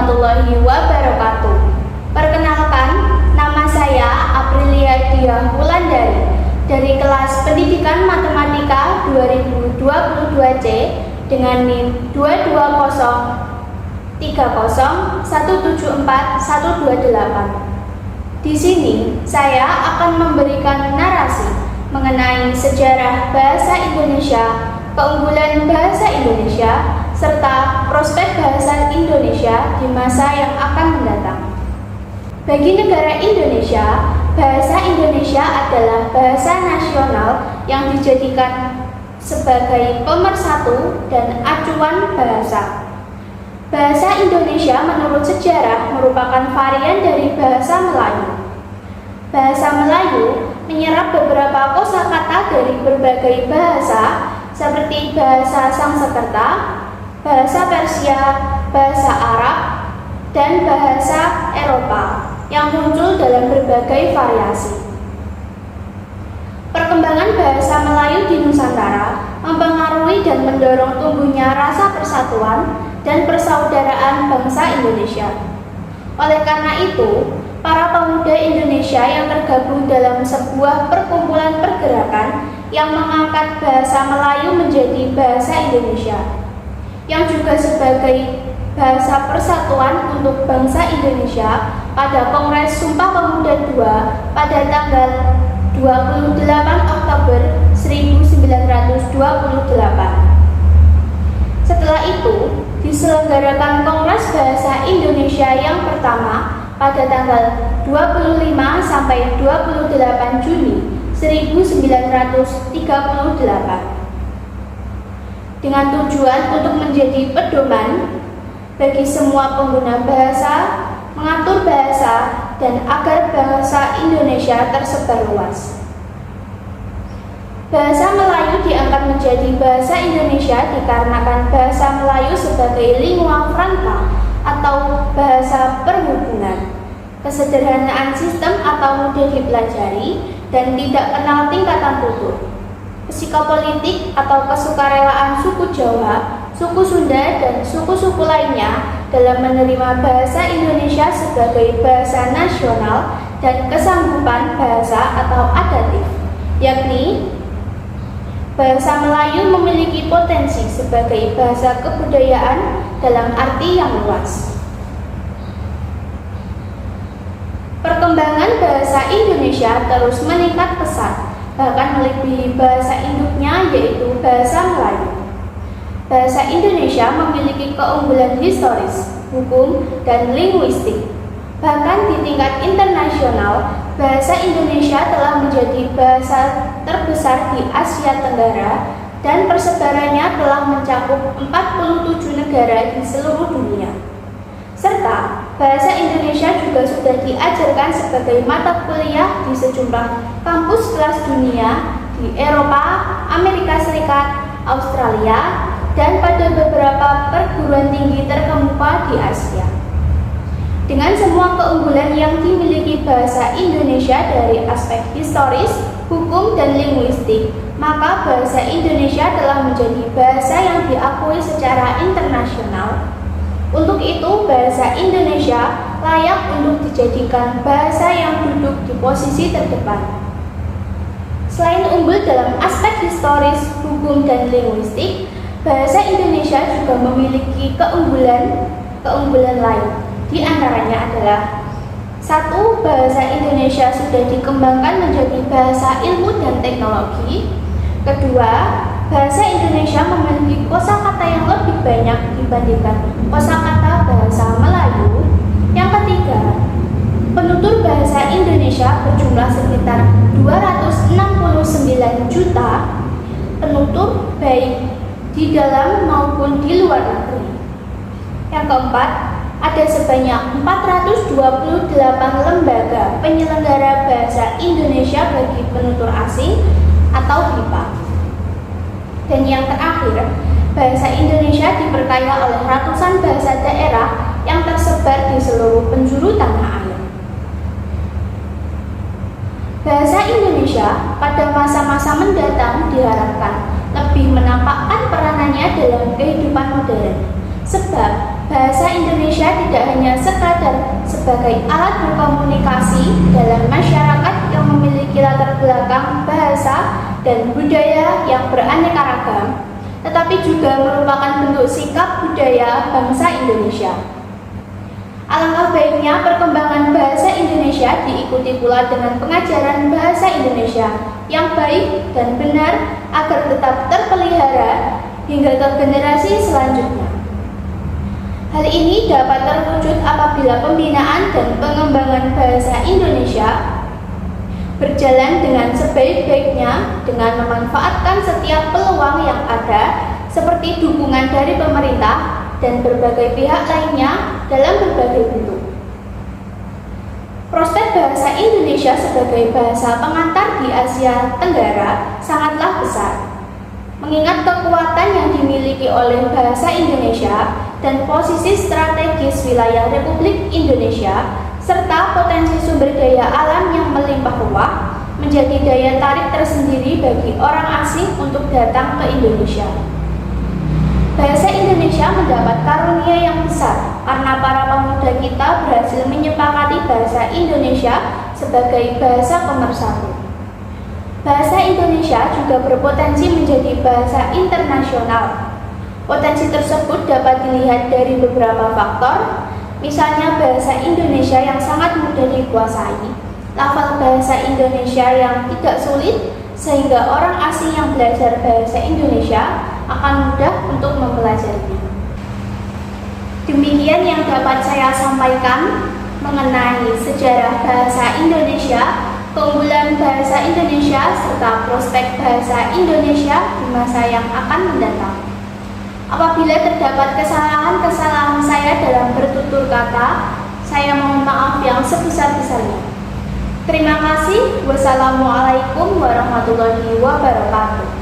warahmatullahi wabarakatuh. Perkenalkan, nama saya Aprilia Diah Wulandari dari kelas Pendidikan Matematika 2022C dengan NIM 22030174128. Di sini saya akan memberikan narasi mengenai sejarah bahasa Indonesia, keunggulan bahasa Indonesia, serta prospek bahasa Indonesia di masa yang akan mendatang. Bagi negara Indonesia, bahasa Indonesia adalah bahasa nasional yang dijadikan sebagai pemersatu dan acuan bahasa. Bahasa Indonesia menurut sejarah merupakan varian dari bahasa Melayu. Bahasa Melayu menyerap beberapa kosakata dari berbagai bahasa seperti bahasa Sangsekerta, bahasa Persia, bahasa Arab, dan bahasa Eropa yang muncul dalam berbagai variasi. Perkembangan bahasa Melayu di Nusantara mempengaruhi dan mendorong tumbuhnya rasa persatuan dan persaudaraan bangsa Indonesia. Oleh karena itu, para pemuda Indonesia yang tergabung dalam sebuah perkumpulan pergerakan yang mengangkat bahasa Melayu menjadi bahasa Indonesia, yang juga sebagai bahasa persatuan untuk bangsa Indonesia pada Kongres Sumpah Pemuda II pada tanggal 28 Oktober 1928. Setelah itu, diselenggarakan Kongres Bahasa Indonesia yang pertama pada tanggal 25 sampai 28 Juni 1938 dengan tujuan untuk menjadi pedoman bagi semua pengguna bahasa, mengatur bahasa, dan agar bahasa Indonesia tersebar luas. Bahasa Melayu diangkat menjadi bahasa Indonesia dikarenakan bahasa Melayu sebagai lingua franca atau bahasa perhubungan, kesederhanaan sistem atau mudah dipelajari, dan tidak kenal tingkatan tutur. Psikopolitik atau kesukarelaan suku Jawa, suku Sunda, dan suku-suku lainnya dalam menerima bahasa Indonesia sebagai bahasa nasional dan kesanggupan bahasa atau adatif, yakni bahasa Melayu memiliki potensi sebagai bahasa kebudayaan dalam arti yang luas. Perkembangan bahasa Indonesia terus meningkat pesat, bahkan melebihi bahasa induknya yaitu bahasa Melayu. Bahasa Indonesia memiliki keunggulan historis, hukum, dan linguistik. Bahkan di tingkat internasional, bahasa Indonesia telah menjadi bahasa terbesar di Asia Tenggara dan persebarannya telah mencakup 47 negara di seluruh dunia. Serta, bahasa Indonesia juga sudah diajarkan sebagai mata kuliah di sejumlah kampus kelas dunia di Eropa, Amerika Serikat, Australia, dan pada beberapa perguruan tinggi terkemuka di Asia. Dengan semua keunggulan yang dimiliki bahasa Indonesia dari aspek historis, hukum, dan linguistik, maka bahasa Indonesia telah menjadi bahasa yang diakui secara internasional. Untuk itu, bahasa Indonesia layak untuk dijadikan bahasa yang duduk di posisi terdepan. Selain unggul dalam aspek historis, hukum, dan linguistik, bahasa Indonesia juga memiliki keunggulan lain. Di antaranya adalah: 1. Bahasa Indonesia sudah dikembangkan menjadi bahasa ilmu dan teknologi. 2. Bahasa Indonesia memiliki kosakata yang lebih banyak dibandingkan kosakata bahasa Melayu. Yang ketiga, penutur bahasa Indonesia berjumlah sekitar 269 juta penutur baik di dalam maupun di luar negeri. Yang keempat, ada sebanyak 428 lembaga penyelenggara bahasa Indonesia bagi penutur asing atau BIPA. Dan yang terakhir, bahasa Indonesia diperkaya oleh ratusan bahasa daerah yang tersebar di seluruh penjuru tanah air. Bahasa Indonesia pada masa-masa mendatang diharapkan lebih menampakkan peranannya dalam kehidupan modern, sebab bahasa Indonesia tidak hanya sekadar sebagai alat berkomunikasi dalam masyarakat yang memiliki latar belakang bahasa dan budaya yang beraneka ragam, tetapi juga merupakan bentuk sikap budaya bangsa Indonesia. Alangkah baiknya perkembangan bahasa Indonesia diikuti pula dengan pengajaran bahasa Indonesia yang baik dan benar agar tetap terpelihara hingga ke generasi selanjutnya. Hal ini dapat terwujud apabila pembinaan dan pengembangan bahasa Indonesia berjalan dengan sebaik-baiknya dengan memanfaatkan setiap peluang yang ada seperti dukungan dari pemerintah dan berbagai pihak lainnya dalam berbagai bentuk. Prospek bahasa Indonesia sebagai bahasa pengantar di Asia Tenggara sangatlah besar. Mengingat kekuatan yang dimiliki oleh bahasa Indonesia dan posisi strategis wilayah Republik Indonesia, serta potensi sumber daya alam yang melimpah ruah, menjadi daya tarik tersendiri bagi orang asing untuk datang ke Indonesia. Bahasa Indonesia mendapat karunia yang besar karena para pemuda kita berhasil menyepakati bahasa Indonesia sebagai bahasa pemersatu. Bahasa Indonesia juga berpotensi menjadi bahasa internasional. Potensi tersebut dapat dilihat dari beberapa faktor, misalnya bahasa Indonesia yang sangat mudah dikuasai, lafal bahasa Indonesia yang tidak sulit, sehingga orang asing yang belajar bahasa Indonesia akan mudah untuk mempelajarinya. Demikian yang dapat saya sampaikan mengenai sejarah bahasa Indonesia, keunggulan bahasa Indonesia, serta prospek bahasa Indonesia di masa yang akan mendatang. Apabila terdapat kesalahan-kesalahan saya dalam bertutur kata, saya mohon maaf yang sebesar-besarnya. Terima kasih. Wassalamualaikum warahmatullahi wabarakatuh.